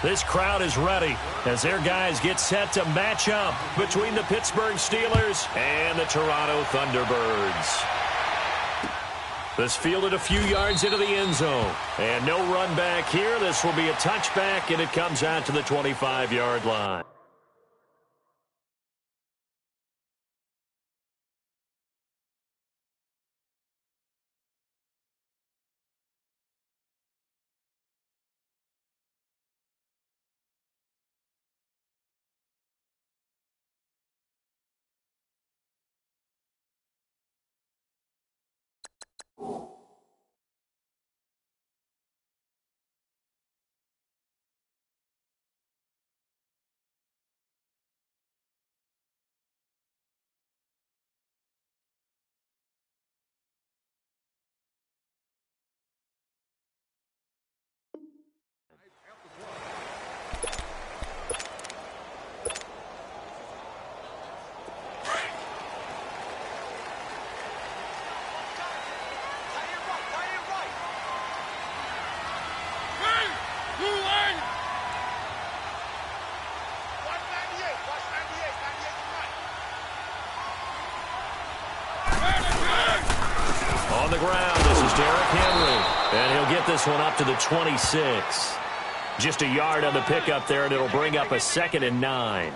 This crowd is ready as their guys get set to match up between the Pittsburgh Steelers and the Toronto Thunderbirds. This fielded a few yards into the end zone. And no run back here. This will be a touchback, and it comes out to the 25-yard line. On the ground, this is Derrick Henry. And he'll get this one up to the 26. Just a yard on the pickup there, and it'll bring up a 2nd and 9.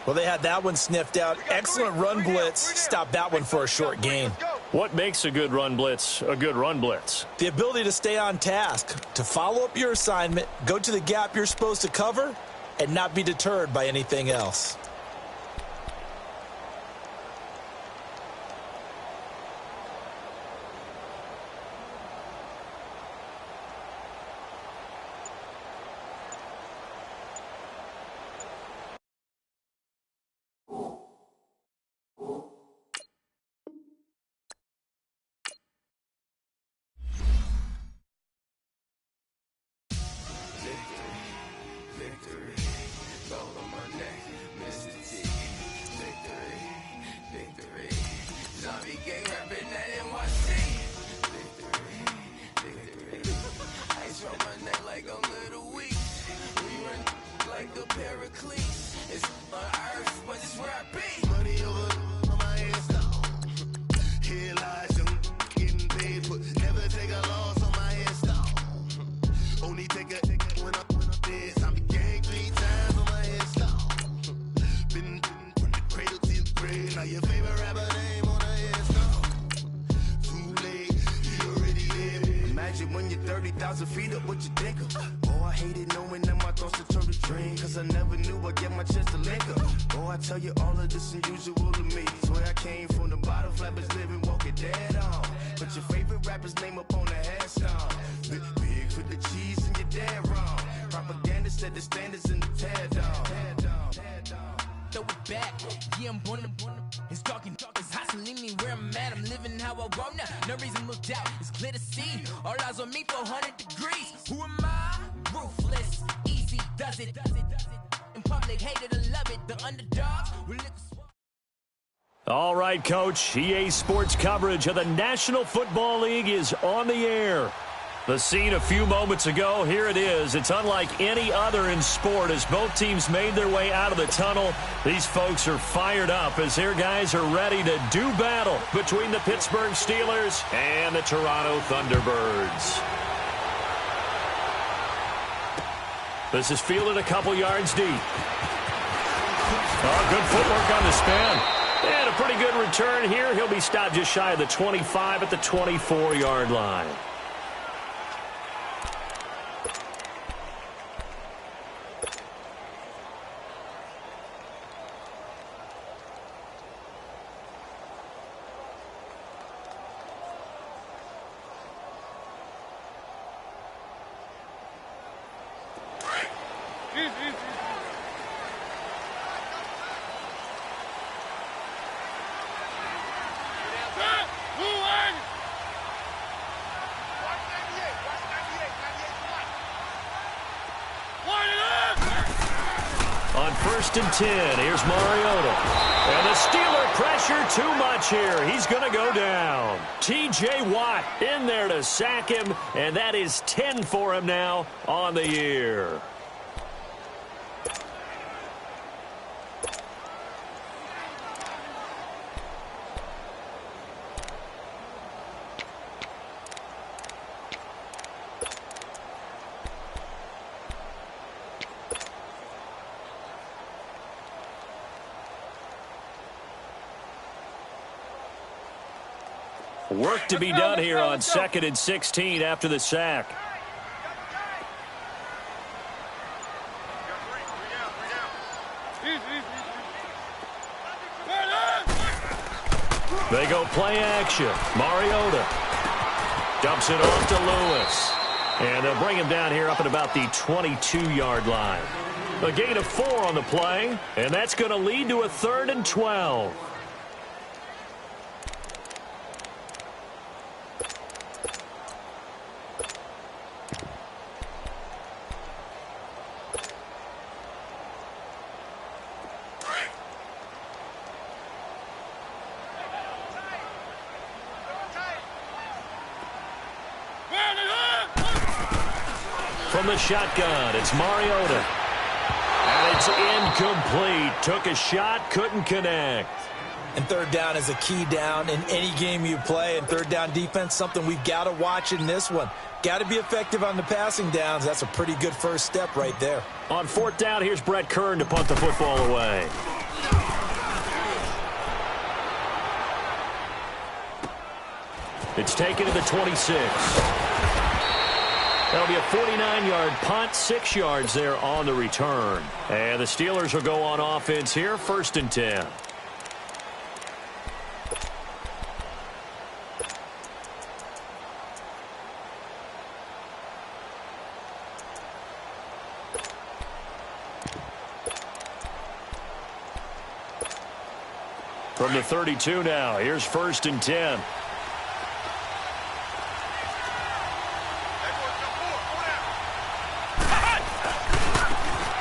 Well, they had that one sniffed out. Excellent run blitz. Stopped that one for a short gain. What makes a good run blitz a good run blitz? The ability to stay on task, to follow up your assignment, go to the gap you're supposed to cover, and not be deterred by anything else. All right, Coach. EA Sports coverage of the National Football League is on the air. The scene a few moments ago, here it is. It's unlike any other in sport as both teams made their way out of the tunnel. These folks are fired up as their guys are ready to do battle between the Pittsburgh Steelers and the Toronto Thunderbirds. This is fielded a couple yards deep. Oh, good footwork on the spin. And a pretty good return here. He'll be stopped just shy of the 25 at the 24-yard line. On 1st and 10, here's Mariota. And the Steeler pressure too much here. He's going to go down. T.J. Watt in there to sack him, and that is 10 for him now on the year. Work to be done here on 2nd and 16 after the sack. They go play action. Mariota dumps it off to Lewis. And they'll bring him down here up at about the 22-yard line. A gain of 4 on the play, and that's going to lead to a 3rd and 12. From the shotgun, it's Mariota. And it's incomplete. Took a shot, couldn't connect. And 3rd down is a key down in any game you play. And 3rd down defense, something we've got to watch in this one. Got to be effective on the passing downs. That's a pretty good first step right there. On 4th down, here's Brett Kern to punt the football away. It's taken to the 26. That'll be a 49-yard punt, 6 yards there on the return. And the Steelers will go on offense here, 1st and 10. From the 32 now, here's 1st and 10.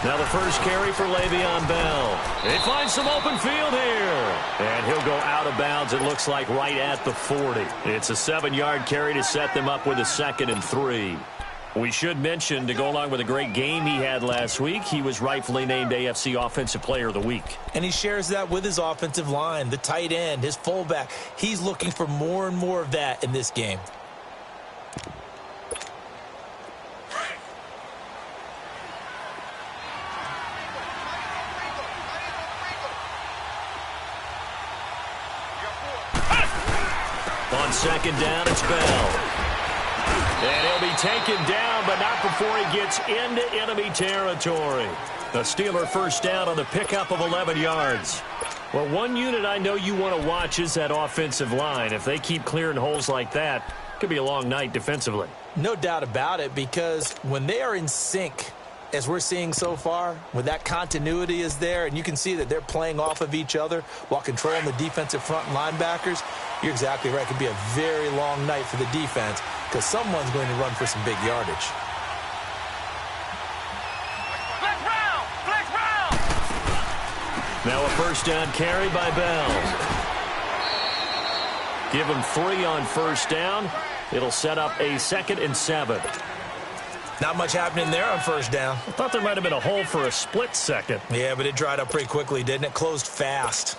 Now the first carry for Le'Veon Bell. He finds some open field here. And he'll go out of bounds, it looks like, right at the 40. It's a 7-yard carry to set them up with a 2nd and 3. We should mention, to go along with a great game he had last week, he was rightfully named AFC Offensive Player of the Week. And he shares that with his offensive line, the tight end, his fullback. He's looking for more and more of that in this game. On 2nd down, it's Bell. And he'll be taken down, but not before he gets into enemy territory. The Steeler 1st down on the pickup of 11 yards. Well, one unit I know you want to watch is that offensive line. If they keep clearing holes like that, it could be a long night defensively. No doubt about it, because when they are in sync, as we're seeing so far, when that continuity is there, and you can see that they're playing off of each other while controlling the defensive front linebackers, you're exactly right. It could be a very long night for the defense because someone's going to run for some big yardage. Now a 1st down carry by Bell. Give him 3 on 1st down. It'll set up a 2nd and 7. Not much happening there on 1st down. I thought there might have been a hole for a split second. Yeah, but it dried up pretty quickly, didn't it? Closed fast.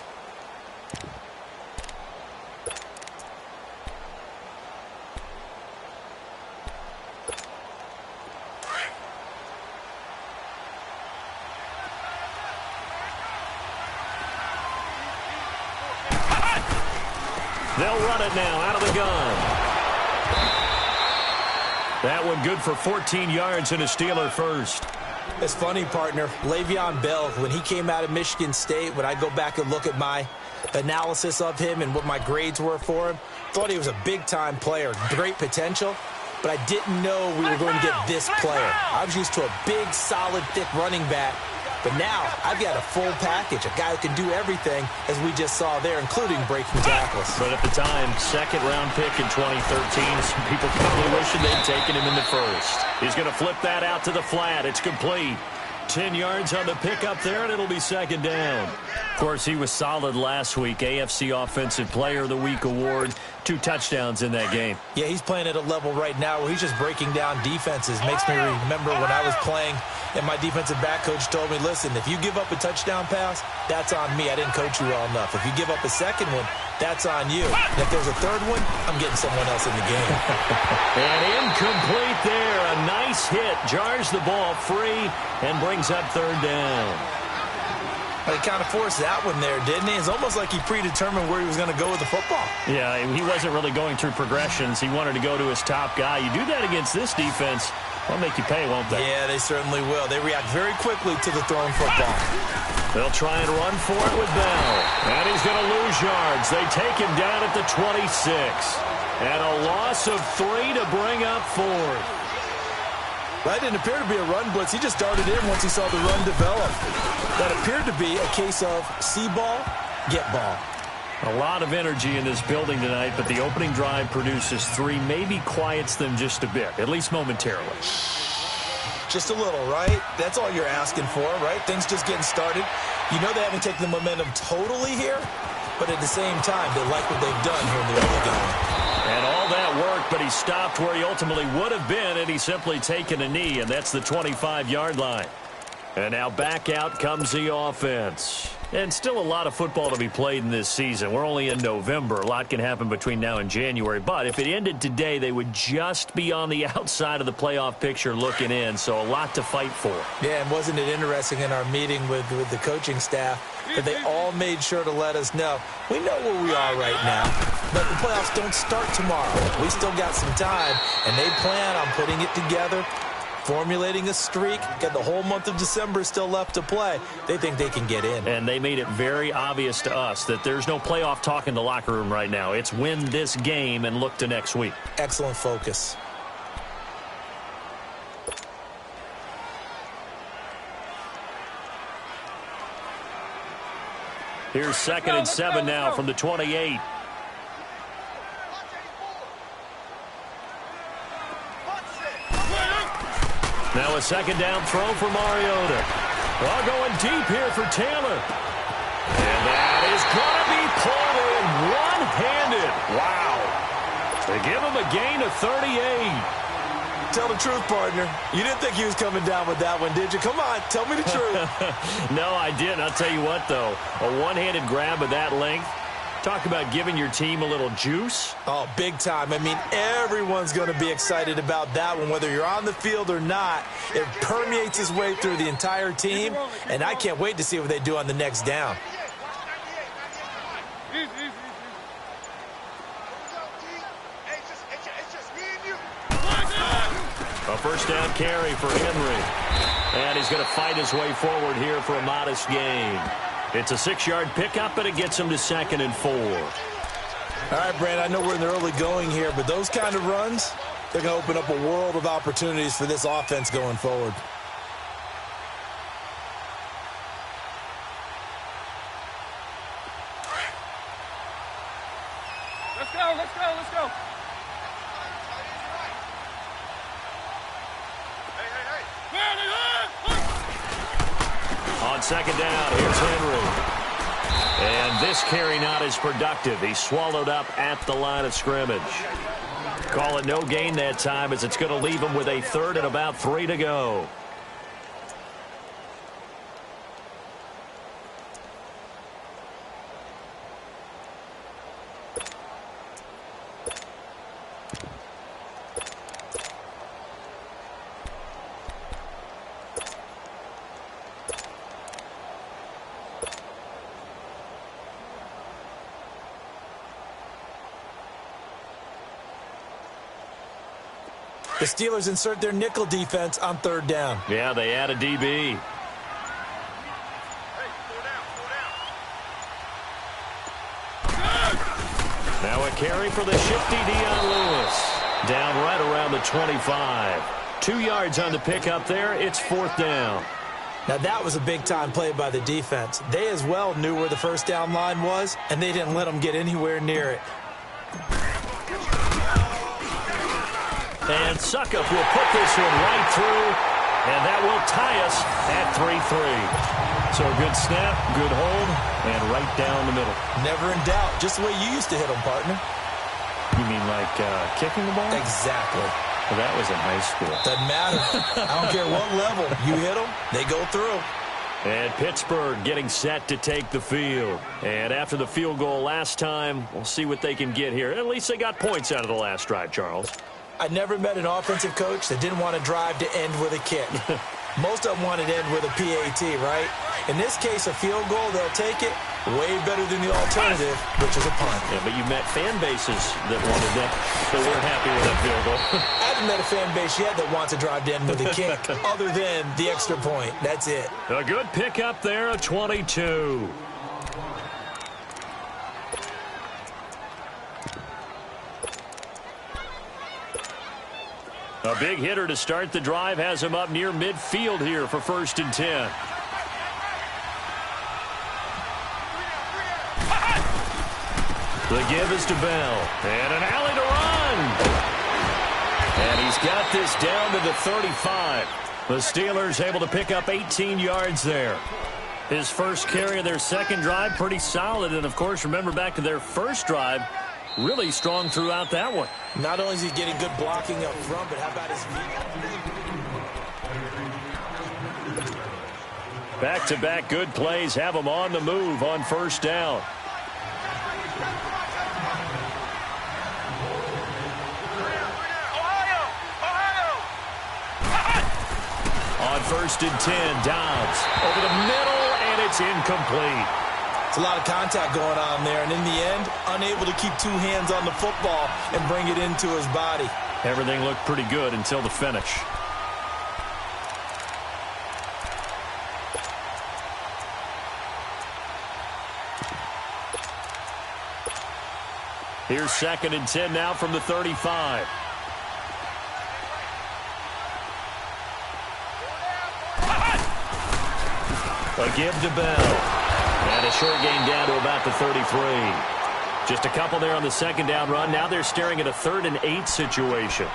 They'll run it now out of the gun. That one good for 14 yards and a Steeler 1st. It's funny, partner. Le'Veon Bell, when he came out of Michigan State, when I go back and look at my analysis of him and what my grades were for him, thought he was a big-time player, great potential, but I didn't know we were going to get this player. I was used to a big, solid, thick running back. But now I've got a full package, a guy who can do everything, as we just saw there, including breaking tackles. But at the time, 2nd-round pick in 2013, some people probably wishing they'd taken him in the 1st. He's going to flip that out to the flat. It's complete. 10 yards on the pickup there, and it'll be 2nd down. Of course, he was solid last week. AFC Offensive Player of the Week award. 2 touchdowns in that game. Yeah, he's playing at a level right now where he's just breaking down defenses. Makes me remember when I was playing and my defensive back coach told me, listen, if you give up a touchdown pass, that's on me. I didn't coach you well enough. If you give up a second one, that's on you. And if there's a third one, I'm getting someone else in the game. And incomplete there. A nice hit. Jars the ball free and brings up 3rd down. He kind of forced that one there, didn't he? It's almost like he predetermined where he was going to go with the football. Yeah, he wasn't really going through progressions. He wanted to go to his top guy. You do that against this defense, they'll make you pay, won't they? Yeah, they certainly will. They react very quickly to the thrown football. They'll try and run for it with Bell. And he's going to lose yards. They take him down at the 26. And a loss of 3 to bring up 4th. That didn't appear to be a run blitz. He just darted in once he saw the run develop. That appeared to be a case of see ball, get ball. A lot of energy in this building tonight, but the opening drive produces 3, maybe quiets them just a bit, at least momentarily. Just a little, right? That's all you're asking for, right? Things just getting started. You know they haven't taken the momentum totally here, but at the same time, they like what they've done here in the early going. And all that worked, but he stopped where he ultimately would have been, and he's simply taken a knee, and that's the 25-yard line. And now back out comes the offense. And still a lot of football to be played in this season. We're only in November. A lot can happen between now and January. But if it ended today, they would just be on the outside of the playoff picture looking in. So a lot to fight for. Yeah, and wasn't it interesting in our meeting with the coaching staff that they all made sure to let us know, we know where we are right now, but the playoffs don't start tomorrow. We still got some time, and they plan on putting it together, formulating a streak. Got the whole month of December still left to play. They think they can get in. And they made it very obvious to us that there's no playoff talk in the locker room right now. It's win this game and look to next week. Excellent focus. Here's 2nd and 7 now from the 28. Now a 2nd down throw for Mariota. Well, going deep here for Taylor. And that is going to be pulled in one-handed. Wow. They give him a gain of 38. Tell the truth, partner. You didn't think he was coming down with that one, did you? Come on, tell me the truth. No, I didn't. I'll tell you what, though. A one-handed grab of that length. Talk about giving your team a little juice. Oh, big time. I mean, everyone's going to be excited about that one, whether you're on the field or not. It permeates its way through the entire team, and I can't wait to see what they do on the next down. A first down carry for Henry. And he's going to fight his way forward here for a modest gain. It's a 6-yard pickup, and it gets him to 2nd and 4. All right, Brand, I know we're in the early going here, but those kind of runs, they're going to open up a world of opportunities for this offense going forward. Let's go, let's go, let's go. On 2nd down, here's Henry. And this carry not as productive. He's swallowed up at the line of scrimmage. Call it no gain that time, as it's going to leave him with a 3rd and about 3 to go. The Steelers insert their nickel defense on 3rd down. Yeah, they add a DB. Now a carry for the shifty Dion Lewis. Down right around the 25. 2 yards on the pickup there. It's 4th down. Now that was a big-time play by the defense. They as well knew where the first down line was, and they didn't let them get anywhere near it. And Suckup will put this one right through, and that will tie us at 3-3. So a good snap, good hold, and right down the middle. Never in doubt. Just the way you used to hit them, partner. You mean like kicking the ball? Exactly. Well, that was in high school. Doesn't matter. I don't care what level. You hit them, they go through. And Pittsburgh getting set to take the field. And after the field goal last time, we'll see what they can get here. At least they got points out of the last drive, Charles. I never met an offensive coach that didn't want to drive to end with a kick. Most of them want it in with a PAT, right? In this case, a field goal, they'll take it. Way better than the alternative, which is a punt. Yeah, but you met fan bases that wanted that weren't happy with that field goal. I haven't met a fan base yet that wants to drive in with a kick other than the extra point. That's it. A good pickup there, a 22. A big hitter to start the drive has him up near midfield here for 1st and 10. The give is to Bell. And an alley to run. And he's got this down to the 35. The Steelers able to pick up 18 yards there. His first carry of their second drive, pretty solid. And, of course, remember back to their first drive, really strong throughout that one. Not only is he getting good blocking up front, but how about his feet? Back-to-back good plays have him on the move on 1st down. On 1st and 10, Dobbs over the middle, and it's incomplete. It's a lot of contact going on there, and in the end, unable to keep 2 hands on the football and bring it into his body. Everything looked pretty good until the finish. Here's 2nd and 10 now from the 35. A give to Bell. And a short gain down to about the 33. Just a couple there on the 2nd down run. Now they're staring at a 3rd and 8 situation.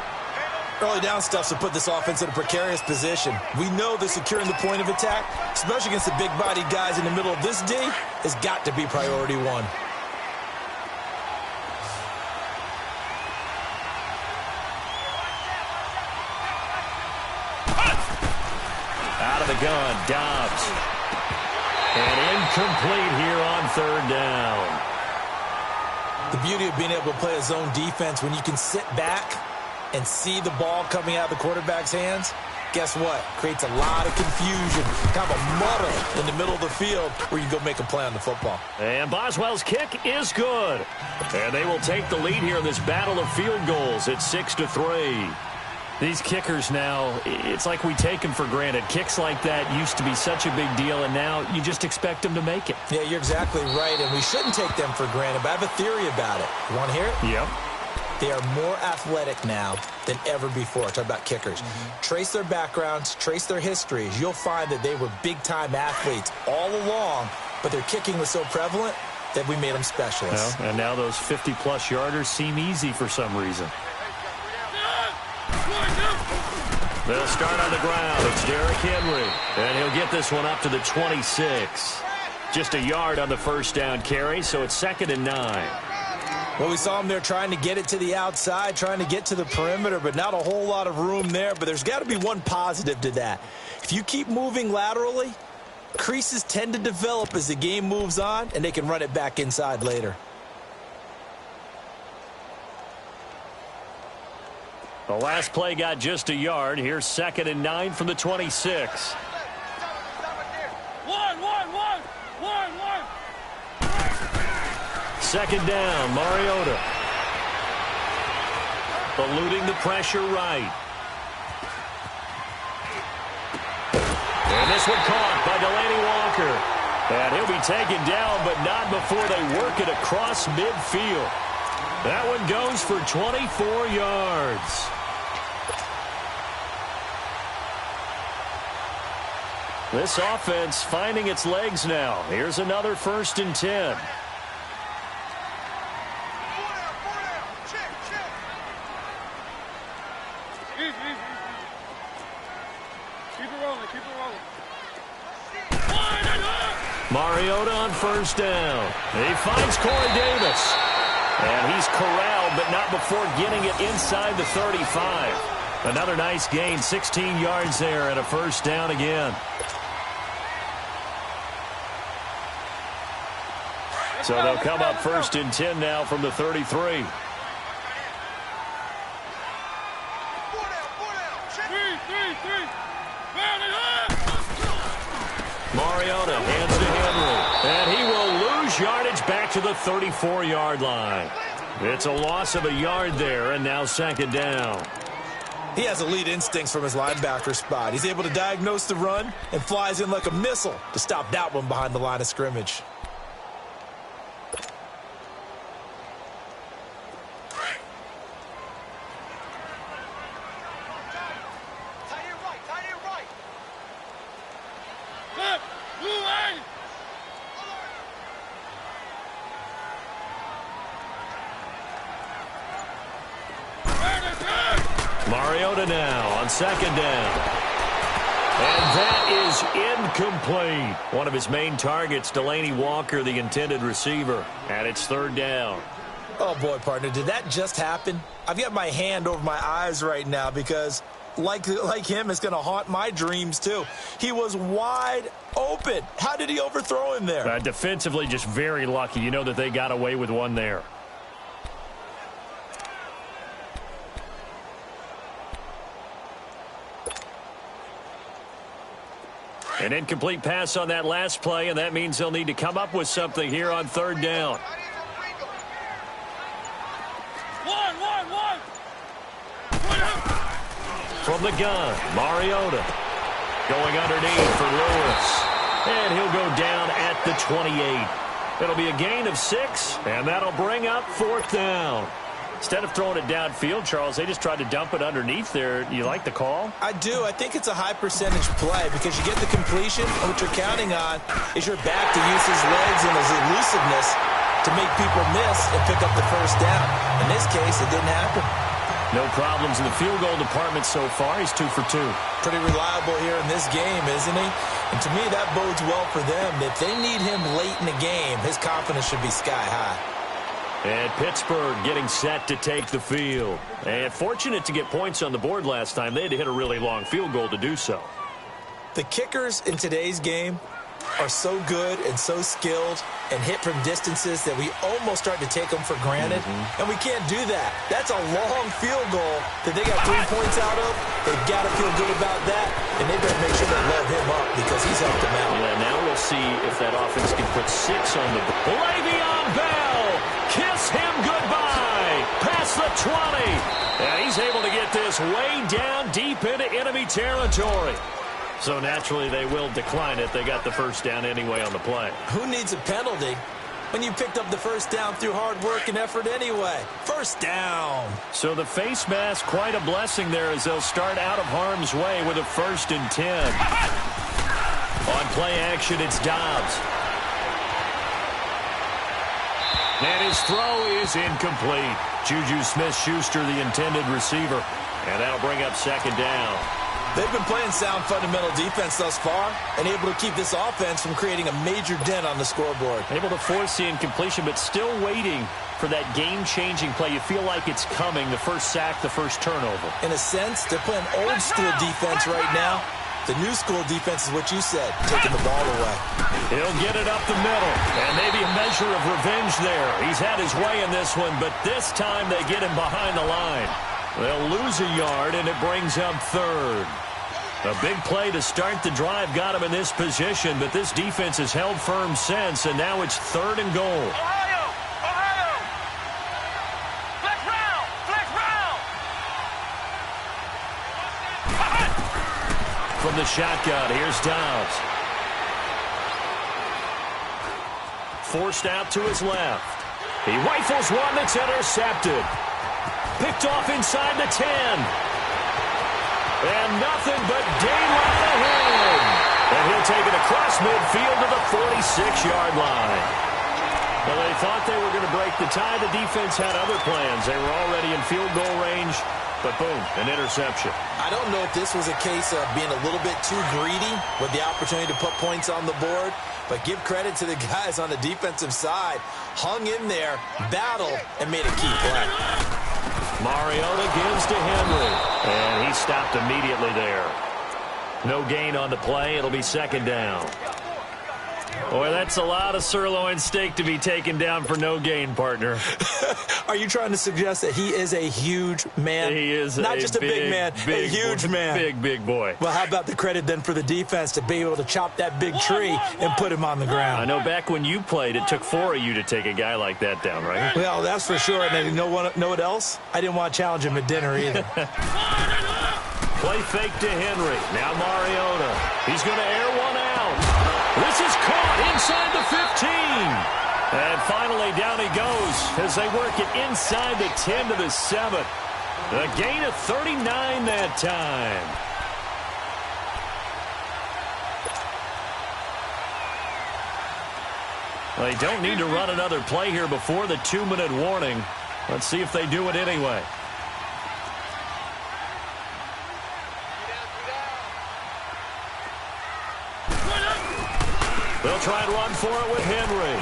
Early down stuff to put this offense in a precarious position. We know that securing the point of attack, especially against the big-bodied guys in the middle of this D, has got to be priority 1. Out of the gun, Dobbs. And incomplete here on 3rd down. The beauty of being able to play a zone defense when you can sit back and see the ball coming out of the quarterback's hands, guess what? Creates a lot of confusion, kind of a muddle in the middle of the field where you go make a play on the football. And Boswell's kick is good. And they will take the lead here in this battle of field goals at 6-3. These kickers now, it's like we take them for granted. Kicks like that used to be such a big deal, and now you just expect them to make it. Yeah, you're exactly right, and we shouldn't take them for granted, but I have a theory about it. You want to hear it? Yep. They are more athletic now than ever before. Talk about kickers. Trace their backgrounds, trace their histories. You'll find that they were big-time athletes all along, but their kicking was so prevalent that we made them specialists. Well, and now those 50-plus yarders seem easy for some reason. They'll start on the ground. It's Derrick Henry. And he'll get this one up to the 26. Just a yard on the 1st down carry, so it's 2nd and 9. Well, we saw him there trying to get it to the outside, trying to get to the perimeter, but not a whole lot of room there. But there's got to be one positive to that. If you keep moving laterally, creases tend to develop as the game moves on, and they can run it back inside later. The last play got just a yard. Here's 2nd and 9 from the 26. One. 2nd down, Mariota. Eluding the pressure right. And this one caught by Delaney Walker. And he'll be taken down, but not before they work it across midfield. That one goes for 24 yards. This offense finding its legs now. Here's another 1st and 10. Keep it rolling. Mariota on 1st down. He finds Corey Davis. And he's corralled, but not before getting it inside the 35. Another nice gain, 16 yards there and a 1st down again. So they'll come up 1st and 10 now from the 33. Three. Round it up. Mariota hands to Henry. And he will lose yardage back to the 34-yard line. It's a loss of a yard there, and now second down. He has elite instincts from his linebacker spot. He's able to diagnose the run and flies in like a missile to stop that one behind the line of scrimmage. Mariota now on second down. And that is incomplete. One of his main targets, Delaney Walker, the intended receiver. And it's third down. Oh, boy, partner, did that just happen? I've got my hand over my eyes right now because, like him, it's going to haunt my dreams, too. He was wide open. How did he overthrow him there? Defensively, just very lucky. You know that they got away with one there. An incomplete pass on that last play, and that means they'll need to come up with something here on third down. From the gun, Mariota going underneath for Lewis. And he'll go down at the 28. It'll be a gain of 6, and that'll bring up fourth down. Instead of throwing it downfield, Charles, they just tried to dump it underneath there. You like the call? I do. I think it's a high percentage play because you get the completion, and what you're counting on is your back to use his legs and his elusiveness to make people miss and pick up the first down. In this case, it didn't happen. No problems in the field goal department so far. He's 2 for 2. Pretty reliable here in this game, isn't he? And to me, that bodes well for them. If they need him late in the game, his confidence should be sky high. And Pittsburgh getting set to take the field. And fortunate to get points on the board last time. They had to hit a really long field goal to do so. The kickers in today's game are so good and so skilled and hit from distances that we almost start to take them for granted. And we can't do that. That's a long field goal that they got 3 points out of. They've got to feel good about that, and they better make sure they load him up because he's helped them out. Yeah, now we'll see if that offense can put 6 on the board. Le'Veon Bell, kiss him goodbye. Past the 20. And he's able to get this way down deep into enemy territory. So naturally they will decline it. They got the first down anyway on the play. Who needs a penalty when you picked up the first down through hard work and effort anyway? First down. So the face mask, quite a blessing there as they'll start out of harm's way with a 1st and 10. On play action, it's Dobbs. And his throw is incomplete. Juju Smith-Schuster, the intended receiver. And that'll bring up second down. They've been playing sound fundamental defense thus far and able to keep this offense from creating a major dent on the scoreboard. Able to force the incompletion, but still waiting for that game-changing play. You feel like it's coming, the first sack, the first turnover. In a sense, they're playing old-school defense right now. The new-school defense is what you said, taking the ball away. He'll get it up the middle, and maybe a measure of revenge there. He's had his way in this one, but this time they get him behind the line. They'll lose a yard, and it brings up third. A big play to start the drive got him in this position, but this defense has held firm since, and now it's 3rd and goal. Ohio! Ohio! Flex round! Flex round! From the shotgun, here's Dobbs. Forced out to his left. He rifles one that's intercepted. Picked off inside the 10. And nothing but daylight ahead. And he'll take it across midfield to the 46-yard line. Well, they thought they were going to break the tie. The defense had other plans. They were already in field goal range, but boom, an interception. I don't know if this was a case of being a little bit too greedy with the opportunity to put points on the board, but give credit to the guys on the defensive side. Hung in there, battled, and made a key play. Mariota gives to Henry, and he stopped immediately there. No gain on the play. It'll be second down. Boy, that's a lot of sirloin steak to be taken down for no gain, partner. Are you trying to suggest that he is a huge man? He is not just a big man, a huge man. Big boy. Well, how about the credit then for the defense to be able to chop that big tree and put him on the ground? I know back when you played, it took 4 of you to take a guy like that down, right? Well, that's for sure. And then you know what else? I didn't want to challenge him at dinner either. Play fake to Henry. Now Mariota. He's going to air one out. This is caught inside the 15. And finally down he goes as they work it inside the 10 to the 7. A gain of 39 that time. They don't need to run another play here before the 2-minute warning. Let's see if they do it anyway. They'll try and run for it with Henry.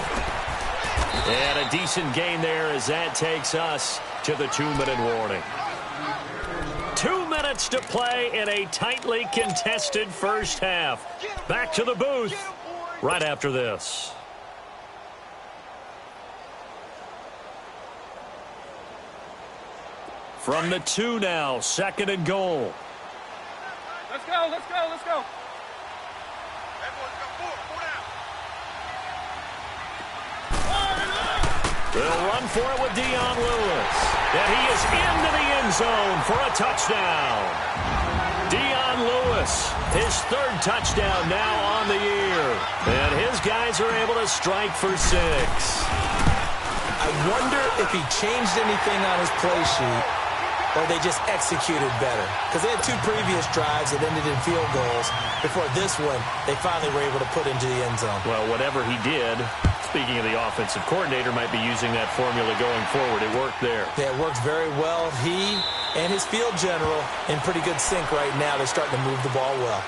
And a decent gain there as that takes us to the 2-minute warning. 2 minutes to play in a tightly contested first half. Back to the booth right after this. From the 2 now, 2nd and goal. Let's go, let's go, let's go. They'll run for it with Dion Lewis. And he is into the end zone for a touchdown. Dion Lewis, his 3rd touchdown now on the year. And his guys are able to strike for 6. I wonder if he changed anything on his play sheet or they just executed better. Because they had 2 previous drives that ended in field goals. Before this one, they finally were able to put into the end zone. Well, whatever he did, speaking of the offensive coordinator, might be using that formula going forward. It worked there. Yeah, it worked very well. He and his field general in pretty good sync right now. They're starting to move the ball well.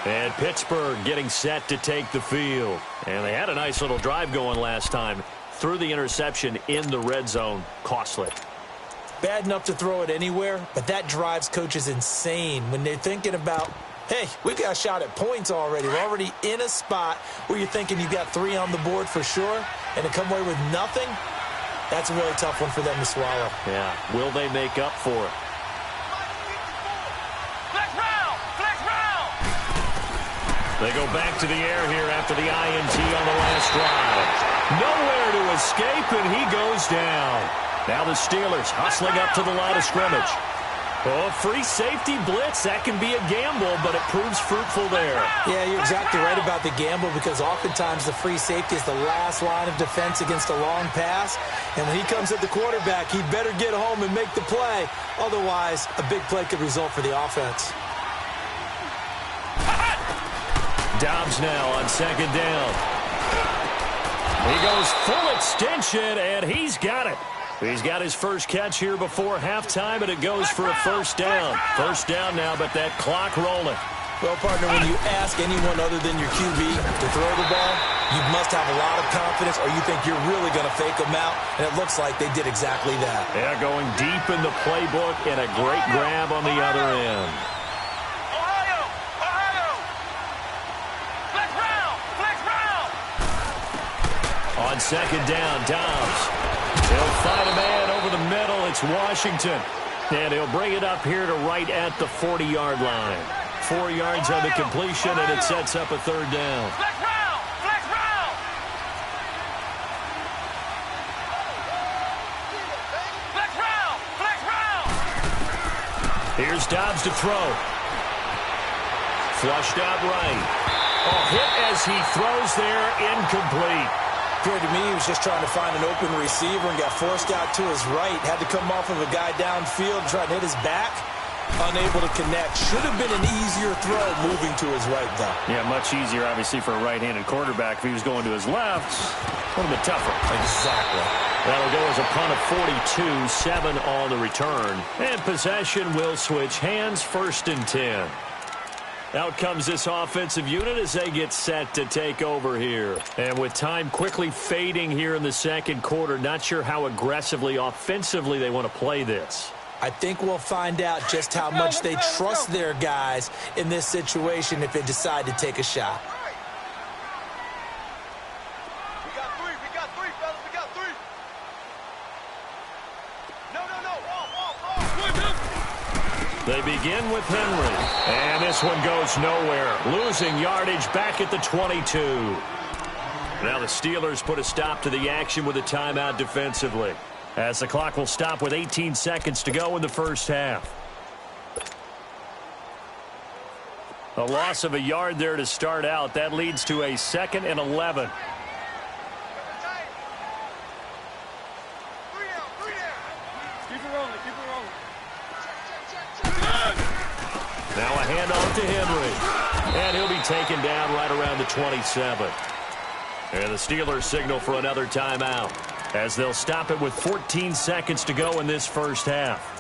And Pittsburgh getting set to take the field. And they had a nice little drive going last time. Threw the interception in the red zone. Costly. Bad enough to throw it anywhere, but that drives coaches insane when they're thinking about, hey, we got a shot at points already. We're already in a spot where you're thinking you got 3 on the board for sure, and to come away with nothing, that's a really tough one for them to swallow. Yeah. Will they make up for it? Flex round, flex round. They go back to the air here after the INT on the last drive. Nowhere to escape, and he goes down. Now the Steelers hustling up to the line of scrimmage. Oh, free safety blitz. That can be a gamble, but it proves fruitful there. Yeah, you're exactly right about the gamble because oftentimes the free safety is the last line of defense against a long pass. And when he comes at the quarterback, he better get home and make the play. Otherwise, a big play could result for the offense. Dobbs now on 2nd down. He goes full extension, and he's got it. He's got his first catch here before halftime, and it goes for a 1st down. 1st down now, but that clock rolling. Well, partner, when you ask anyone other than your QB to throw the ball, you must have a lot of confidence or you think you're really going to fake them out, and it looks like they did exactly that. Yeah, going deep in the playbook and a great grab on the other end. Ohio, Ohio. Flex round, flex round. On 2nd down, Dobbs. He'll find a man over the middle. It's Washington. And he'll bring it up here to right at the 40-yard line. 4 yards on the completion, and it sets up a 3rd down. Flex round, flex round. Flex round, flex round. Here's Dobbs to throw. Flushed out right. Oh, hit as he throws there, incomplete. Appeared to me he was just trying to find an open receiver and got forced out to his right. Had to come off of a guy downfield, try to hit his back. Unable to connect. Should have been an easier throw moving to his right, though. Yeah, much easier, obviously, for a right-handed quarterback. If he was going to his left, a little bit tougher. Exactly. That'll go as a punt of 42, 7 on the return. And possession will switch hands, 1st and 10. Out comes this offensive unit as they get set to take over here. And with time quickly fading here in the 2nd quarter, not sure how aggressively, offensively they want to play this. I think we'll find out just how much they trust their guys in this situation if they decide to take a shot. We got three, fellas. We got three. No. They begin with Henry. And this one goes nowhere. Losing yardage back at the 22. Now the Steelers put a stop to the action with a timeout defensively, as the clock will stop with 18 seconds to go in the first half. A loss of a yard there to start out. That leads to a 2nd and 11. Now a handoff to Henry. And he'll be taken down right around the 27. And the Steelers signal for another timeout, as they'll stop it with 14 seconds to go in this first half.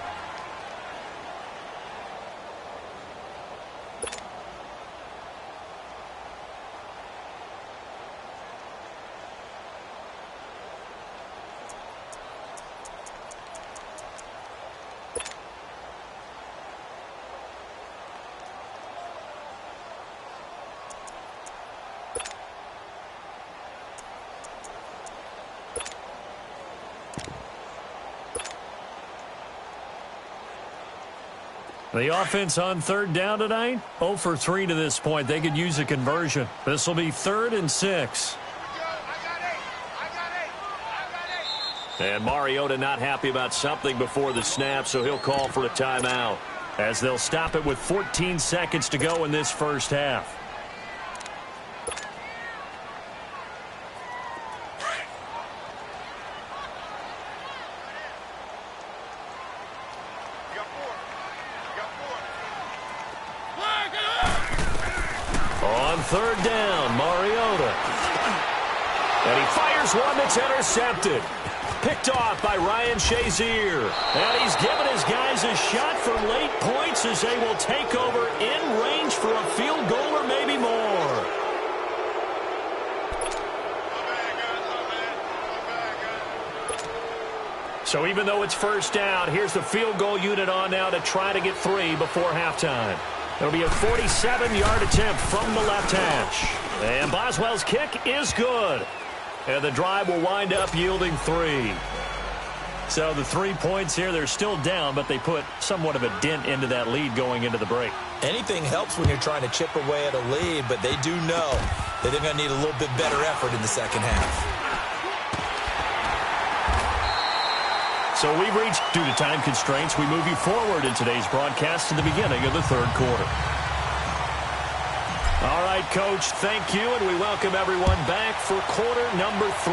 The offense on 3rd down tonight, 0 for 3 to this point. They could use a conversion. This will be 3rd and 6. And Mariota not happy about something before the snap, so he'll call for a timeout, as they'll stop it with 14 seconds to go in this first half. On 3rd down, Mariota. And he fires one that's intercepted. Picked off by Ryan Shazier. And he's given his guys a shot for late points, as they will take over in range for a field goal or maybe more. So even though it's 1st down, here's the field goal unit on now to try to get 3 before halftime. It'll be a 47-yard attempt from the left hash. And Boswell's kick is good. And the drive will wind up yielding 3. So the 3 points here, they're still down, but they put somewhat of a dent into that lead going into the break. Anything helps when you're trying to chip away at a lead, but they do know that they're going to need a little bit better effort in the second half. So we've reached, due to time constraints, we move you forward in today's broadcast to the beginning of the 3rd quarter. All right, Coach, thank you, and we welcome everyone back for quarter number 3.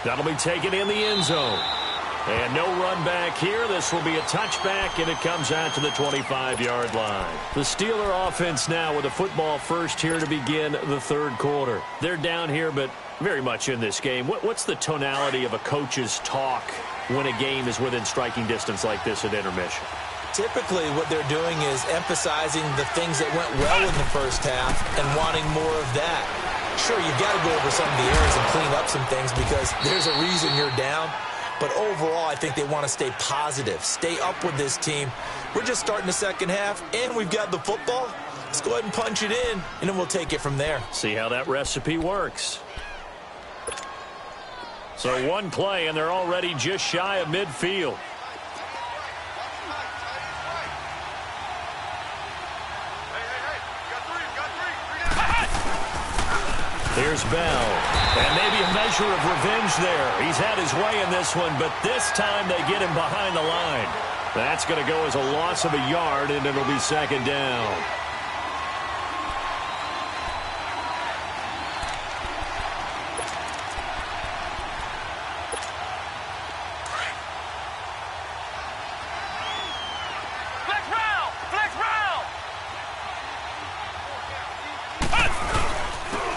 That'll be taken in the end zone. And no run back here. This will be a touchback, and it comes out to the 25-yard line. The Steeler offense now with a football first here to begin the 3rd quarter. They're down here, but very much in this game. What's the tonality of a coach's talk when a game is within striking distance like this at intermission? Typically, what they're doing is emphasizing the things that went well in the first half and wanting more of that. Sure, you've got to go over some of the areas and clean up some things because there's a reason you're down. But overall, I think they want to stay positive, stay up with this team. We're just starting the second half, and we've got the football. Let's go ahead and punch it in, and then we'll take it from there. See how that recipe works. So one play, and they're already just shy of midfield. Here's Bell. And maybe a measure of revenge there. He's had his way in this one, but this time they get him behind the line. That's going to go as a loss of a yard, and it'll be 2nd down.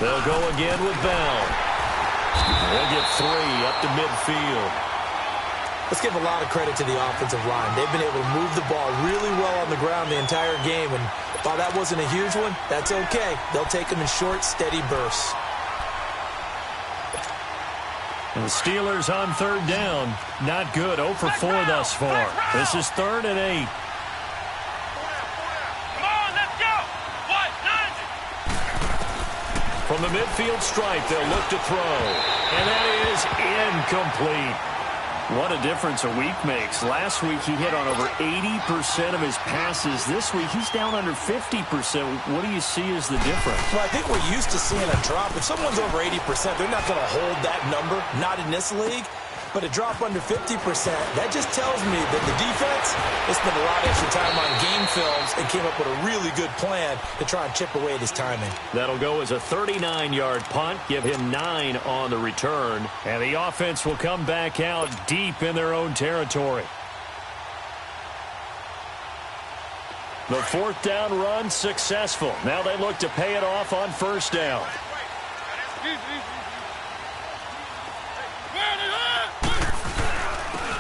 They'll go again with Bell. They'll get 3 up to midfield. Let's give a lot of credit to the offensive line. They've been able to move the ball really well on the ground the entire game, and while that wasn't a huge one, that's okay. They'll take them in short, steady bursts. And the Steelers on 3rd down. Not good. 0 for 4 thus far. This is 3rd and 8. From the midfield stripe, they'll look to throw. And that is incomplete. What a difference a week makes. Last week, he hit on over 80% of his passes. This week, he's down under 50%. What do you see as the difference? Well, I think we're used to seeing a drop. If someone's over 80%, they're not going to hold that number, not in this league. But a drop under 50%, that just tells me that the defense has spent a lot of extra time on game films and came up with a really good plan to try and chip away at his timing. That'll go as a 39-yard punt, give him 9 on the return. And the offense will come back out deep in their own territory. The fourth down run successful. Now they look to pay it off on first down.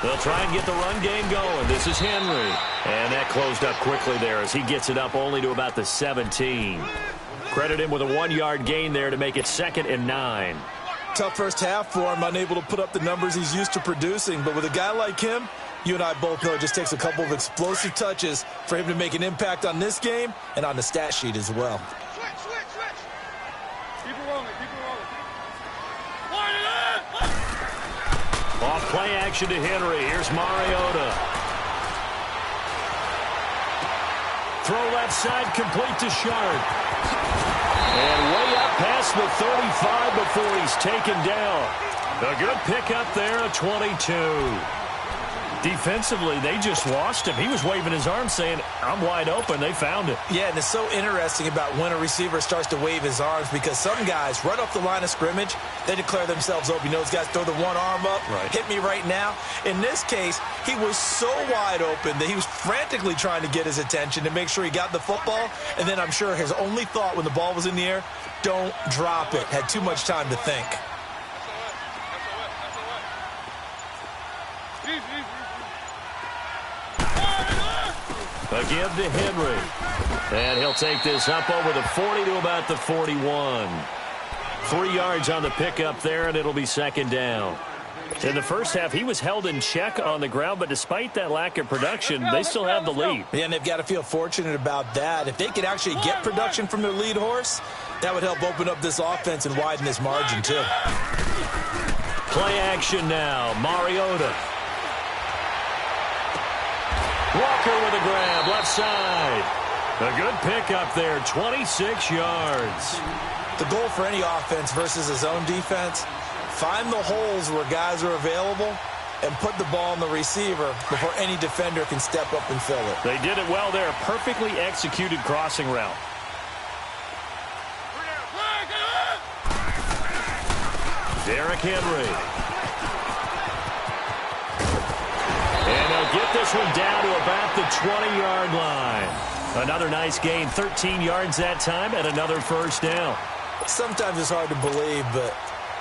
They'll try and get the run game going. This is Henry. And that closed up quickly there as he gets it up only to about the 17. Credit him with a 1-yard gain there to make it 2nd and 9. Tough first half for him, unable to put up the numbers he's used to producing. But with a guy like him, you and I both know it just takes a couple of explosive touches for him to make an impact on this game and on the stat sheet as well. Switch. Keep it rolling. Line it up. Off play action to Henry. Here's Mariota. Throw left side, complete to Sharp. And way up past the 35 before he's taken down. A good pickup there, a 22. Defensively, they just lost him. He was waving his arms saying, I'm wide open. They found it. Yeah, and it's so interesting about when a receiver starts to wave his arms because some guys, right off the line of scrimmage, they declare themselves open. You know, those guys throw the one arm up, hit me right now. In this case, he was so wide open that he was frantically trying to get his attention to make sure he got the football. And then I'm sure his only thought when the ball was in the air, don't drop it. Had too much time to think. Again to Henry. And he'll take this up over the 40 to about the 41. 3 yards on the pickup there, and it'll be 2nd down. In the first half, he was held in check on the ground, but despite that lack of production, they still have the lead. Yeah, and they've got to feel fortunate about that. If they could actually get production from their lead horse, that would help open up this offense and widen this margin, too. Play action now. Mariota. Walker with a grab, left side. A good pickup there, 26 yards. The goal for any offense versus his own defense, find the holes where guys are available and put the ball on the receiver before any defender can step up and fill it. They did it well there. Perfectly executed crossing route. Derrick Henry. And they'll get this one down to about the 20-yard line. Another nice gain, 13 yards that time, and another first down. Sometimes it's hard to believe, but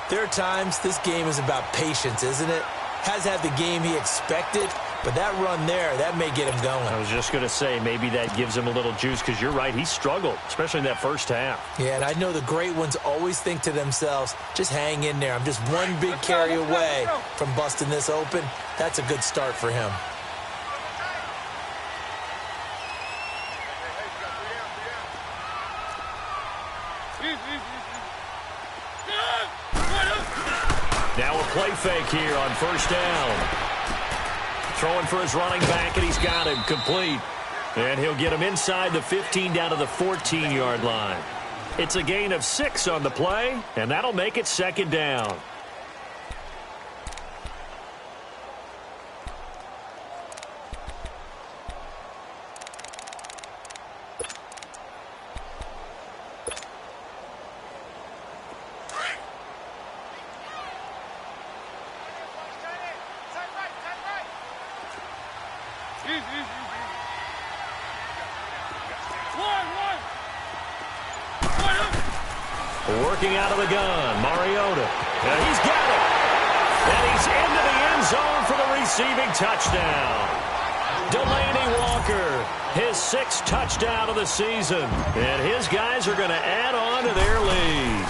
there are times this game is about patience, isn't it? Has had the game he expected, but that run there, that may get him going. I was just going to say, maybe that gives him a little juice, because you're right, he struggled, especially in that first half. Yeah, and I know the great ones always think to themselves, just hang in there. I'm just one big carry away from busting this open. That's a good start for him. Now a play fake here on first down. Throwing for his running back, and he's got him complete. And he'll get him inside the 15 down to the 14-yard line. It's a gain of 6 on the play, and that'll make it 2nd down. Working out of the gun, Mariota. And he's got it. And he's into the end zone for the receiving touchdown. Delaney Walker, his 6th touchdown of the season. And his guys are going to add on to their lead.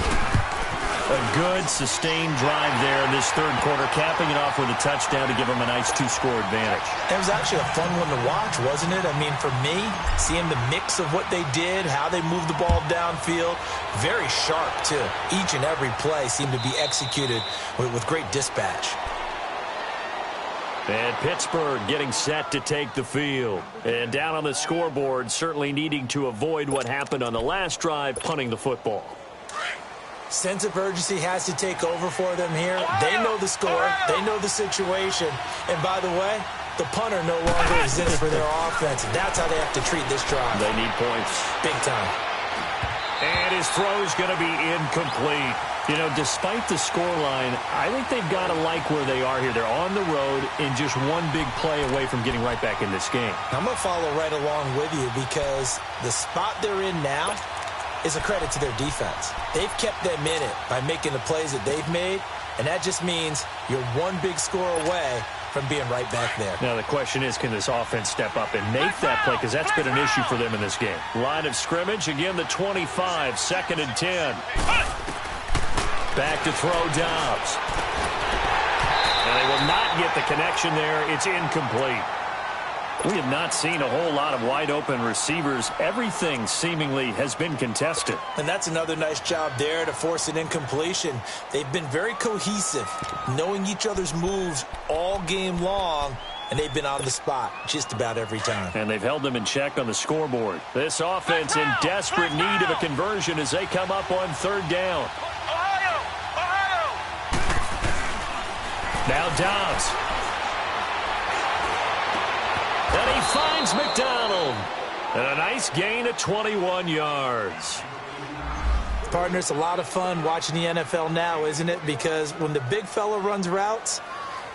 A good, sustained drive there in this third quarter, capping it off with a touchdown to give them a nice 2-score advantage. It was actually a fun one to watch, wasn't it? I mean, for me, seeing the mix of what they did, how they moved the ball downfield, very sharp, too. Each and every play seemed to be executed with great dispatch. And Pittsburgh getting set to take the field. And down on the scoreboard, certainly needing to avoid what happened on the last drive, punting the football. Sense of urgency has to take over for them here. They know the score. They know the situation. And by the way, the punter no longer exists for their offense. That's how they have to treat this drive. They need points. Big time. And his throw is going to be incomplete. You know, despite the scoreline, I think they've got to like where they are here. They're on the road and just one big play away from getting right back in this game. I'm going to follow right along with you because the spot they're in now is a credit to their defense. They've kept them in it by making the plays that they've made, and that just means you're one big score away from being right back there. Now the question is, can this offense step up and make that play? Because that's been an issue for them in this game. Line of scrimmage, again the 25, 2nd and 10. Back to throw Dobbs. And they will not get the connection there. It's incomplete. We have not seen a whole lot of wide-open receivers. Everything seemingly has been contested. And that's another nice job there to force an incompletion. They've been very cohesive, knowing each other's moves all game long, and they've been on the spot just about every time. And they've held them in check on the scoreboard. This offense in desperate need of a conversion as they come up on 3rd down. Now Dobbs. And he finds McDonald. And a nice gain of 21 yards. Partner, it's a lot of fun watching the NFL now, isn't it? Because when the big fella runs routes,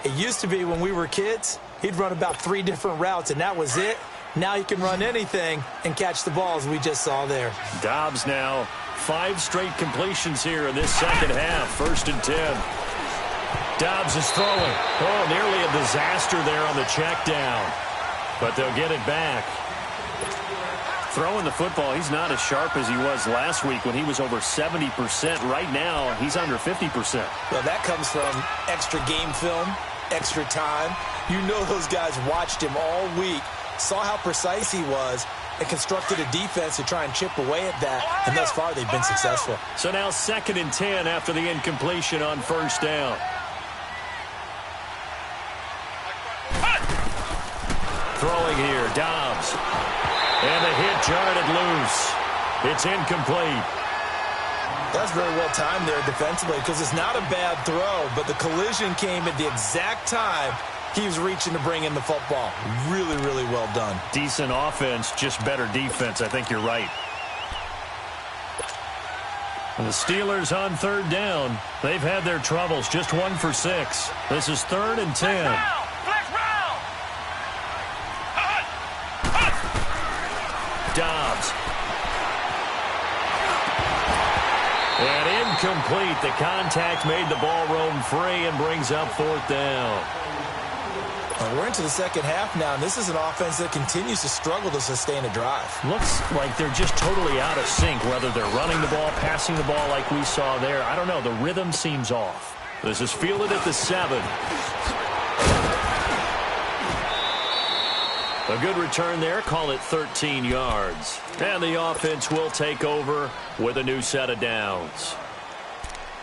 it used to be when we were kids, he'd run about 3 different routes, and that was it. Now he can run anything and catch the balls we just saw there. Dobbs now 5 straight completions here in this second half. 1st and 10. Dobbs is throwing. Oh, nearly a disaster there on the check down. But they'll get it back. Throwing the football, he's not as sharp as he was last week when he was over 70%. Right now, he's under 50%. Well, that comes from extra game film, extra time. You know those guys watched him all week, saw how precise he was, and constructed a defense to try and chip away at that. And thus far, they've been successful. So now 2nd and 10 after the incompletion on 1st down. Throwing here, Dobbs. And the hit jarred it loose. It's incomplete. That's very well timed there defensively because it's not a bad throw, but the collision came at the exact time he was reaching to bring in the football. Really, really well done. Decent offense, just better defense. I think you're right. And the Steelers on 3rd down. They've had their troubles, just 1 for 6. This is 3rd and 10. Dobbs. And incomplete. The contact made the ball roam free and brings up 4th down. We're into the second half now, and this is an offense that continues to struggle to sustain a drive. Looks like they're just totally out of sync, whether they're running the ball, passing the ball like we saw there. I don't know. The rhythm seems off. This is fielded at the 7. A good return there. Call it 13 yards. And the offense will take over with a new set of downs.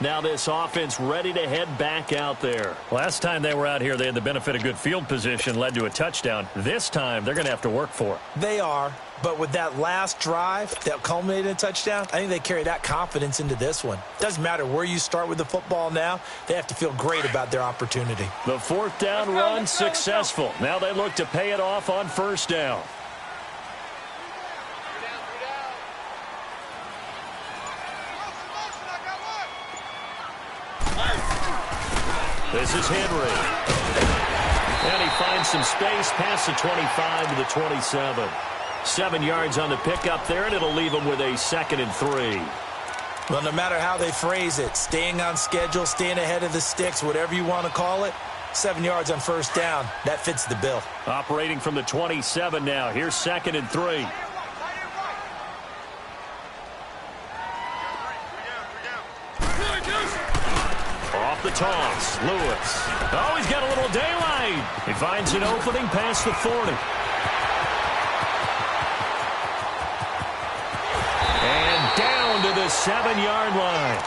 Now this offense ready to head back out there. Last time they were out here, they had the benefit of good field position, led to a touchdown. This time, they're going to have to work for it. They are, but with that last drive that culminated in a touchdown, I think they carry that confidence into this one. Doesn't matter where you start with the football now, they have to feel great about their opportunity. The 4th down run successful. Now they look to pay it off on 1st down. This is Henry. And he finds some space past the 25 to the 27. 7 yards on the pickup there, and it'll leave him with a 2nd and 3. Well, no matter how they phrase it, staying on schedule, staying ahead of the sticks, whatever you want to call it, 7 yards on 1st down, that fits the bill. Operating from the 27 now. Here's 2nd and 3. the toss. Lewis. Oh, he's got a little daylight. He finds an opening past the 40. And down to the 7-yard line.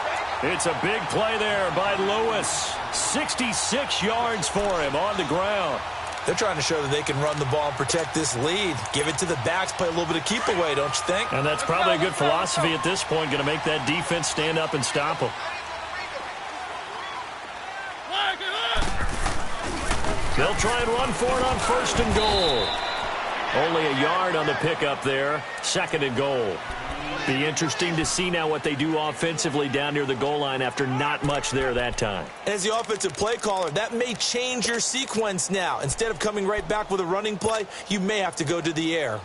It's a big play there by Lewis. 66 yards for him on the ground. They're trying to show that they can run the ball and protect this lead. Give it to the backs, play a little bit of keep away, don't you think? And that's probably a good philosophy at this point, going to make that defense stand up and stop them. They'll try and run for it on 1st and goal. Only a yard on the pickup there. 2nd and goal. Be interesting to see now what they do offensively down near the goal line after not much there that time. As the offensive play caller, that may change your sequence now. Instead of coming right back with a running play, you may have to go to the air.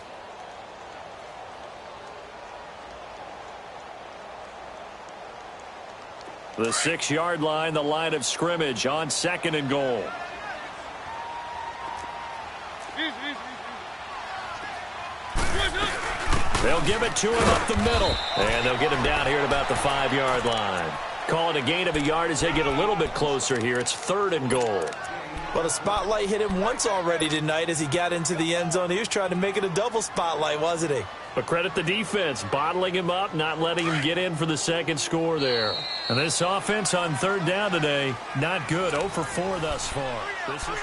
The 6-yard line, the line of scrimmage on 2nd and goal. They'll give it to him up the middle. And they'll get him down here at about the 5-yard line. Call it a gain of a yard as they get a little bit closer here. It's 3rd and goal. Well, the spotlight hit him once already tonight as he got into the end zone. He was trying to make it a double spotlight, wasn't he? But credit the defense, bottling him up, not letting him get in for the 2nd score there. And this offense on 3rd down today, not good. 0 for 4 thus far. This is...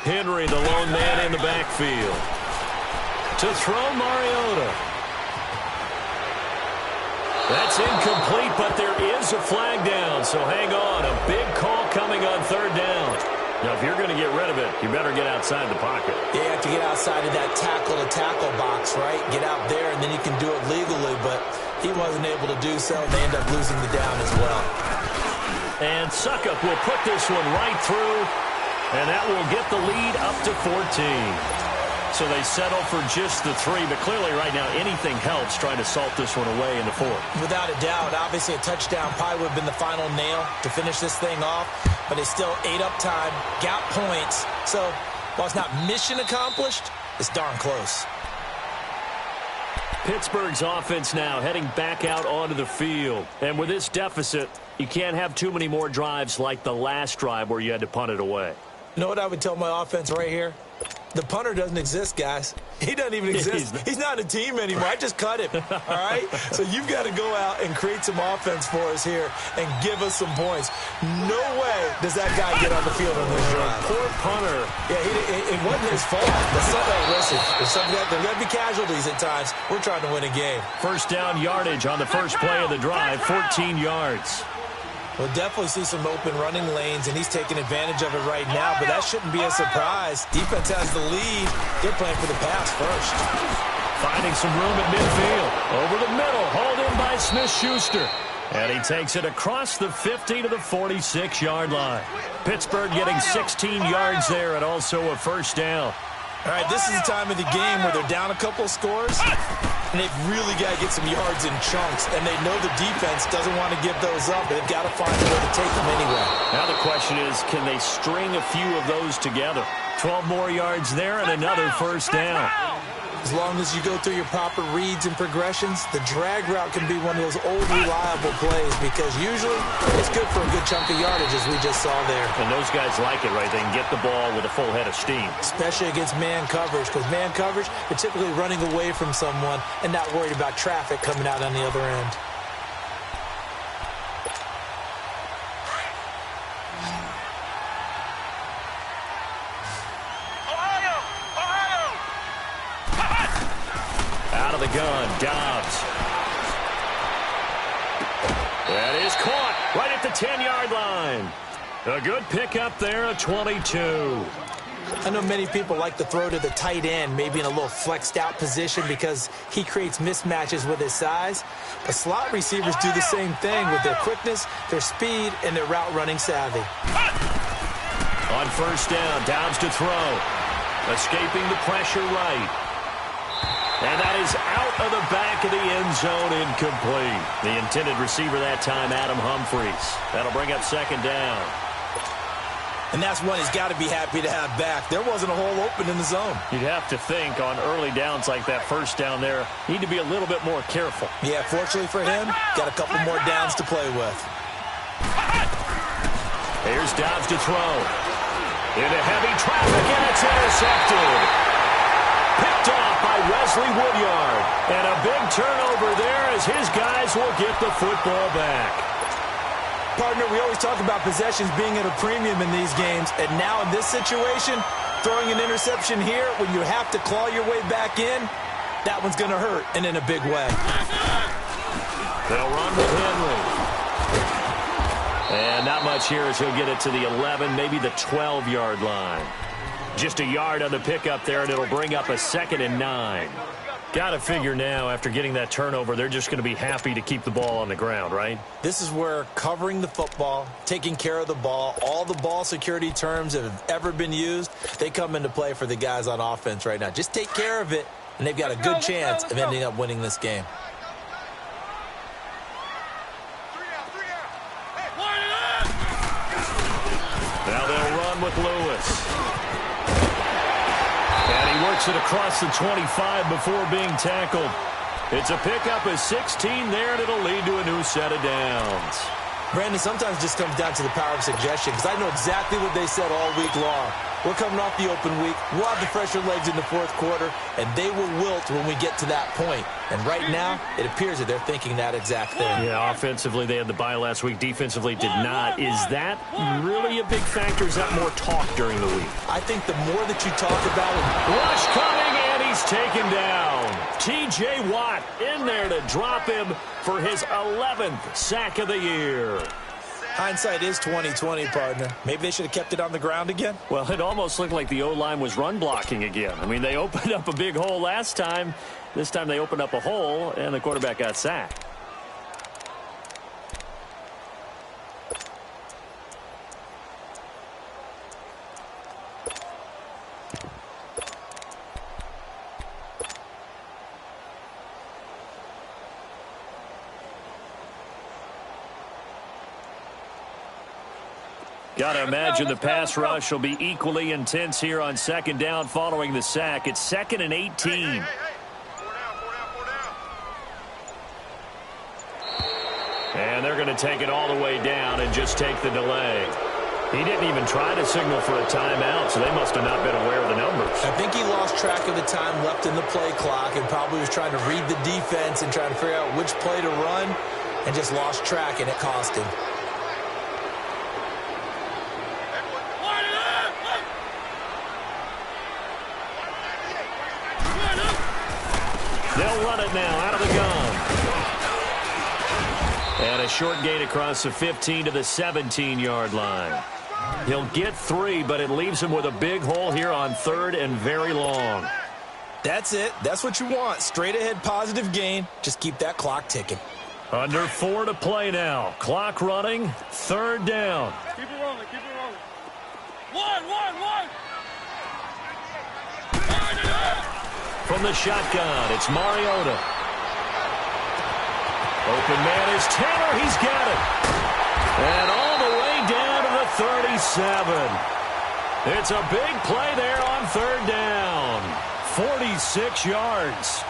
Henry, the lone man in the backfield. To throw, Mariota. That's incomplete, but there is a flag down, so hang on. A big call coming on 3rd down. Now, if you're going to get rid of it, you better get outside the pocket. Yeah, you have to get outside of that tackle-to-tackle box, right? Get out there, and then you can do it legally, but he wasn't able to do so, and they end up losing the down as well. And Suckup will put this one right through. And that will get the lead up to 14. So they settle for just the 3, but clearly right now anything helps trying to salt this one away in the 4th. Without a doubt, obviously a touchdown probably would have been the final nail to finish this thing off, but it's still ate up time, got points. So while it's not mission accomplished, it's darn close. Pittsburgh's offense now heading back out onto the field. And with this deficit, you can't have too many more drives like the last drive where you had to punt it away. You know what I would tell my offense right here? The punter doesn't exist, guys. He doesn't even exist. He's not a team anymore. I just cut him, all right? So you've got to go out and create some offense for us here and give us some points. No way does that guy get on the field on this drive. Poor punter. Yeah, it wasn't his fault. Listen, there's going to be casualties at times. We're trying to win a game. 1st down yardage on the first play of the drive, 14 yards. We'll definitely see some open running lanes, and he's taking advantage of it right now, but that shouldn't be a surprise. Defense has the lead. They're playing for the pass first. Finding some room at midfield. Over the middle, hauled in by Smith-Schuster. And he takes it across the 50 to the 46-yard line. Pittsburgh getting 16 yards there and also a 1st down. All right, this is the time of the game where they're down a couple of scores, and they've really got to get some yards in chunks, and they know the defense doesn't want to give those up, but they've got to find a way to take them anyway. Now the question is, can they string a few of those together? 12 more yards there and another 1st down. As long as you go through your proper reads and progressions, the drag route can be one of those old reliable plays because usually it's good for a good chunk of yardage, as we just saw there. And those guys like it, right? They can get the ball with a full head of steam. Especially against man coverage, because man coverage, they're typically running away from someone and not worried about traffic coming out on the other end. The gun, Dobbs. That is caught right at the 10-yard line. A good pickup there, a 22. I know many people like to throw to the tight end, maybe in a little flexed out position because he creates mismatches with his size. But slot receivers do the same thing with their quickness, their speed, and their route running savvy. On 1st down, Dobbs to throw. Escaping the pressure right. And that is out of the back of the end zone, incomplete. The intended receiver that time, Adam Humphries. That'll bring up 2nd down. And that's one he's got to be happy to have back. There wasn't a hole open in the zone. You'd have to think on early downs like that first down there, need to be a little bit more careful. Yeah, fortunately for him, got a couple more downs to play with. Here's Dobbs to throw. Into heavy traffic, and it's intercepted. Picked off by Wesley Woodyard. And a big turnover there as his guys will get the football back. Partner, we always talk about possessions being at a premium in these games, and now in this situation, throwing an interception here when you have to claw your way back in, that one's going to hurt, and in a big way. They'll run with Henry. And not much here as he'll get it to the 11, maybe the 12-yard line. Just a yard on the pickup there, and it'll bring up a 2nd and 9. Got to figure now, after getting that turnover, they're just going to be happy to keep the ball on the ground, right? This is where covering the football, taking care of the ball, all the ball security terms that have ever been used, they come into play for the guys on offense right now. Just take care of it, and they've got a good chance of ending up winning this game. Now they'll run with Lewis. And he works it across the 25 before being tackled. It's a pickup of 16 there, and it'll lead to a new set of downs. Brandon, sometimes it just comes down to the power of suggestion, because I know exactly what they said all week long. We're coming off the open week. We'll have the fresher legs in the fourth quarter, and they will wilt when we get to that point. And right now, it appears that they're thinking that exact thing. Yeah, offensively, they had the bye last week. Defensively, did not. Is that really a big factor? Is that more talk during the week? I think the more that you talk about it. Rush coming, and he's taken down. T.J. Watt in there to drop him for his 11th sack of the year. Hindsight is 20/20, partner. Maybe they should have kept it on the ground again. Well, it almost looked like the O-line was run blocking again. I mean, they opened up a big hole last time. This time they opened up a hole, and the quarterback got sacked. Got to imagine the pass rush will be equally intense here on 2nd down following the sack. It's 2nd and 18. Hey. 4 down. And they're going to take it all the way down and just take the delay. He didn't even try to signal for a timeout, so they must have not been aware of the numbers. I think he lost track of the time left in the play clock and probably was trying to read the defense and trying to figure out which play to run and just lost track, and it cost him. They'll run it now out of the gun. And a short gain across the 15 to the 17-yard line. He'll get 3, but it leaves him with a big hole here on 3rd and very long. That's it. That's what you want. Straight ahead positive gain. Just keep that clock ticking. Under 4 to play now. Clock running. 3rd down. Keep it rolling. One. From the shotgun, it's Mariota. Open man is Taylor. He's got it. And all the way down to the 37. It's a big play there on 3rd down. 46 yards.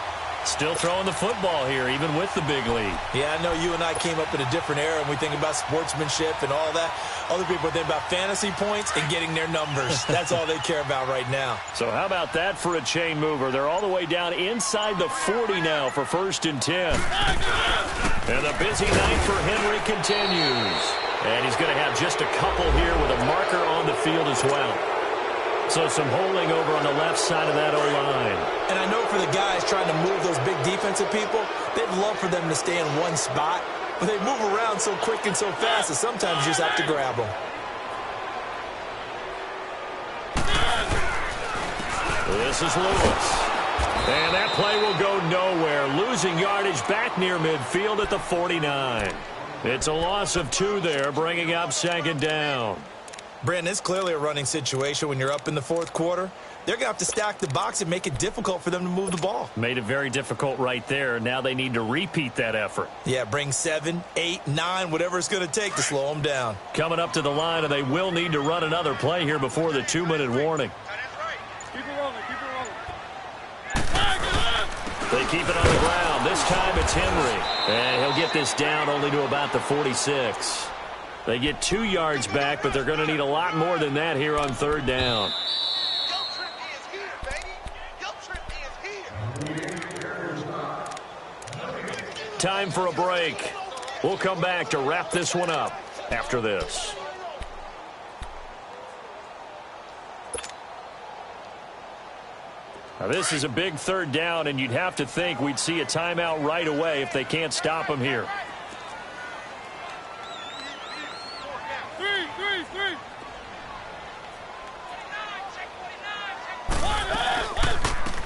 Still throwing the football here, even with the big lead. Yeah, I know you and I came up in a different era, and we think about sportsmanship and all that. Other people think about fantasy points and getting their numbers. That's all they care about right now. So how about that for a chain mover? They're all the way down inside the 40 now for 1st and 10. And the busy night for Henry continues. And he's going to have just a couple here with a marker on the field as well. So some holding over on the left side of that O-line. And I know for the guys trying to move those big defensive people, they'd love for them to stay in one spot. But they move around so quick and so fast that sometimes you just have to grab them. This is Lewis. And that play will go nowhere. Losing yardage back near midfield at the 49. It's a loss of 2 there, bringing up 2nd down. Brandon, it's clearly a running situation when you're up in the fourth quarter. They're going to have to stack the box and make it difficult for them to move the ball. Made it very difficult right there. Now they need to repeat that effort. Yeah, bring 7, 8, 9, whatever it's going to take to slow them down. Coming up to the line, and they will need to run another play here before the 2-minute warning. Keep it rolling, keep it rolling. They keep it on the ground. This time it's Henry. And he'll get this down only to about the 46. They get 2 yards back, but they're going to need a lot more than that here on third down. Time for a break. We'll come back to wrap this one up after this. Now, this is a big third down, and you'd have to think we'd see a timeout right away if they can't stop them here. Three.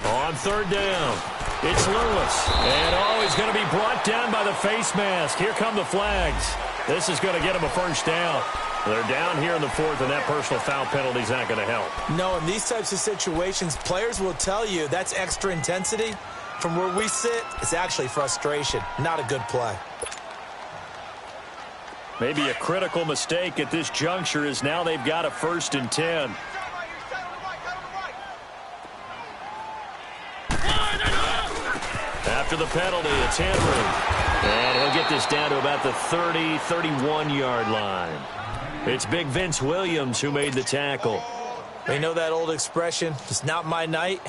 On third down, it's Lewis. And, he's going to be brought down by the face mask. Here come the flags. This is going to get him a first down. They're down here in the fourth, and that personal foul penalty is not going to help. No, in these types of situations, players will tell you that's extra intensity. From where we sit, it's actually frustration. Not a good play. Maybe a critical mistake at this juncture is now they've got a 1st and 10. After the penalty, it's Henry. And he'll get this down to about the 30, 31-yard line. It's big Vince Williams who made the tackle. You know that old expression, it's not my night?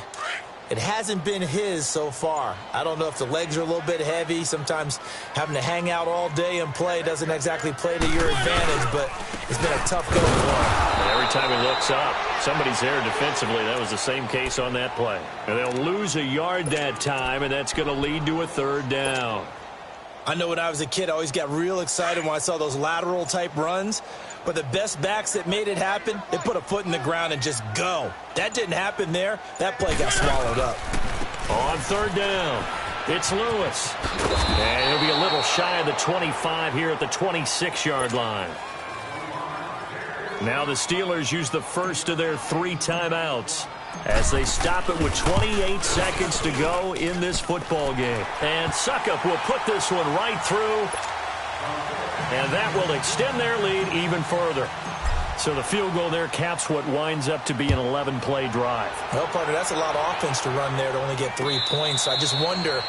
It hasn't been his so far. I don't know if the legs are a little bit heavy. Sometimes having to hang out all day and play doesn't exactly play to your advantage, but it's been a tough go for him. And every time he looks up, somebody's there defensively. That was the same case on that play. And they'll lose a yard that time, and that's going to lead to a third down. I know when I was a kid, I always got real excited when I saw those lateral-type runs. But the best backs that made it happen, they put a foot in the ground and just go. That didn't happen there. That play got swallowed up. On third down, it's Lewis. And he'll be a little shy of the 25 here at the 26-yard line. Now the Steelers use the first of their 3 timeouts as they stop it with 28 seconds to go in this football game. And Suckup will put this one right through. And that will extend their lead even further. So the field goal there caps what winds up to be an 11-play drive. Well, partner, that's a lot of offense to run there to only get 3 points. I just wonder,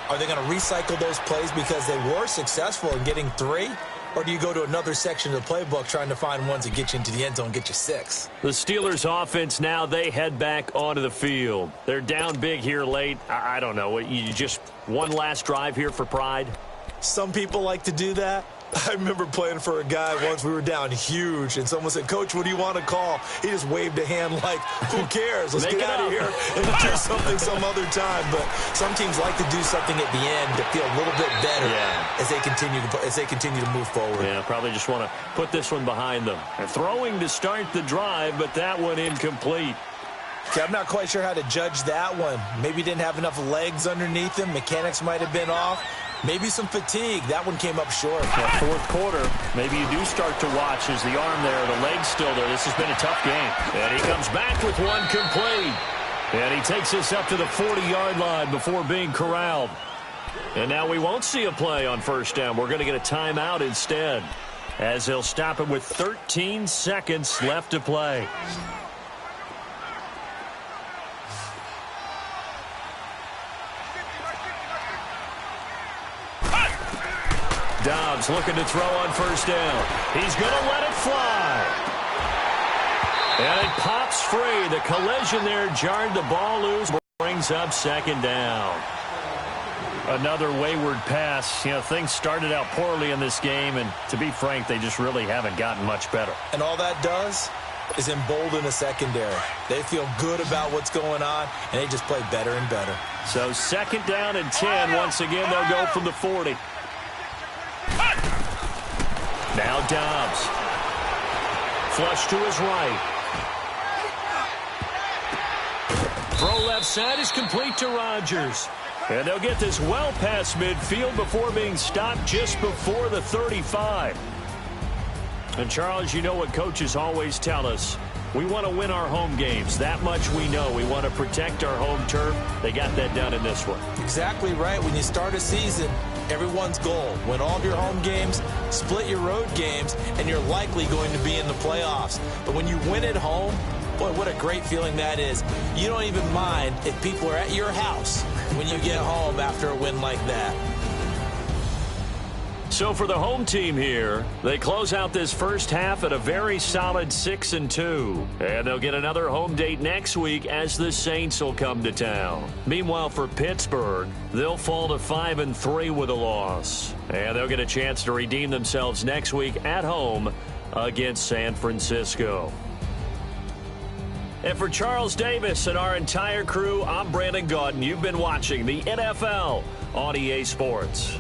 are they going to recycle those plays because they were successful in getting 3? Or do you go to another section of the playbook trying to find ones that get you into the end zone and get you 6? The Steelers offense now, they head back onto the field. They're down big here late. I don't know. You just one last drive here for pride? Some people like to do that. I remember playing for a guy once. We were down huge, and someone said, "Coach, what do you want to call?" He just waved a hand like, who cares? Let's get out of here and do something some other time. But some teams like to do something at the end to feel a little bit better as they continue to move forward. Yeah, probably just want to put this one behind them. And throwing to start the drive, but that one incomplete. Okay, I'm not quite sure how to judge that one. Maybe didn't have enough legs underneath him. Mechanics might have been off. Maybe some fatigue. That one came up short. Yeah, fourth quarter, maybe you do start to watch as the arm there, the leg's still there. This has been a tough game. And he comes back with one complete. And he takes this up to the 40-yard line before being corralled. And now we won't see a play on first down. We're going to get a timeout instead, as they'll stop it with 13 seconds left to play. Dobbs looking to throw on first down. He's going to let it fly. And it pops free. The collision there jarred the ball loose. Brings up second down. Another wayward pass. You know, things started out poorly in this game, and to be frank, they just really haven't gotten much better. And all that does is embolden the secondary. They feel good about what's going on, and they just play better and better. So second down and 10. Once again, they'll go from the 40. Now Dobbs. Flush to his right. Throw left side is complete to Rodgers. And they'll get this well past midfield before being stopped just before the 35. And, Charles, you know what coaches always tell us. We want to win our home games. That much we know. We want to protect our home turf. They got that done in this one. Exactly right. When you start a season, everyone's goal: win all of your home games, split your road games, and you're likely going to be in the playoffs. But when you win at home, boy, what a great feeling that is. You don't even mind if people are at your house when you get home after a win like that. So for the home team here, they close out this first half at a very solid 6-2. And they'll get another home date next week as the Saints will come to town. Meanwhile, for Pittsburgh, they'll fall to 5-3 with a loss. And they'll get a chance to redeem themselves next week at home against San Francisco. And for Charles Davis and our entire crew, I'm Brandon Gaudin. You've been watching the NFL on EA Sports.